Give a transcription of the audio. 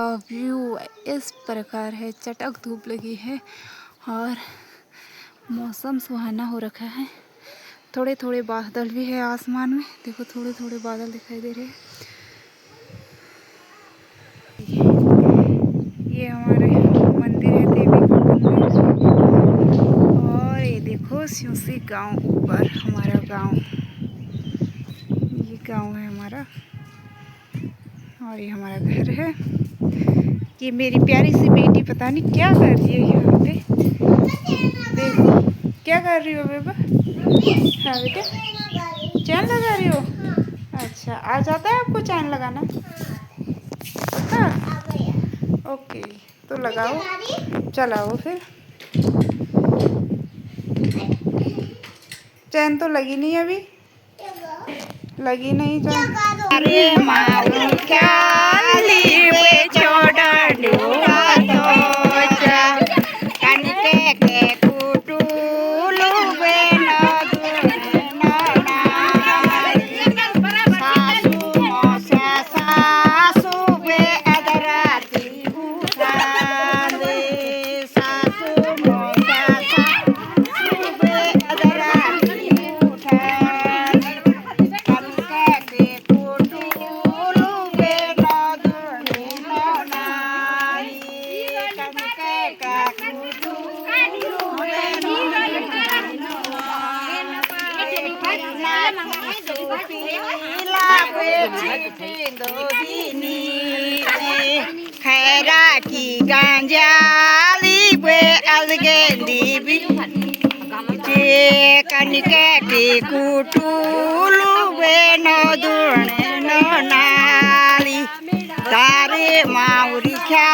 View इस प्रकार है, चटक धूप लगी है और मौसम सुहाना हो रखा है। थोड़े थोड़े बादल भी है आसमान में, देखो थोड़े थोड़े बादल दिखाई दे रहे हैं। ये हमारे मंदिर है, देवी का मंदिर। और ये देखो सिउसी गांव, ऊपर हमारा गांव, ये गांव है हमारा और ये हमारा घर है। ये मेरी प्यारी सी बेटी पता नहीं क्या कर रही है यहाँ पे, देखो क्या कर रही हो बेबा। हाँ बेटा, चैन लगा रही हो। अच्छा, आ जाता है आपको चैन लगाना? पता? ओके, तो लगाओ, चलाओ फिर। चैन तो लगी नहीं अभी, लगी नहीं चैन। अरे माऊ क्या लीवे छोड़ा डूबा तो जा कनके के कुटुलु बेना दुना सासु मोसा सासु बे अदराती उठाने सासु मोसा सासु बे अदराती उठाने कनके के कुटुलु बेना दुना कनके का खैरा की गांजाली बे अलगेंदी भी कनके की कुटुलु बे नदुने नाली तारे माउरी ख्या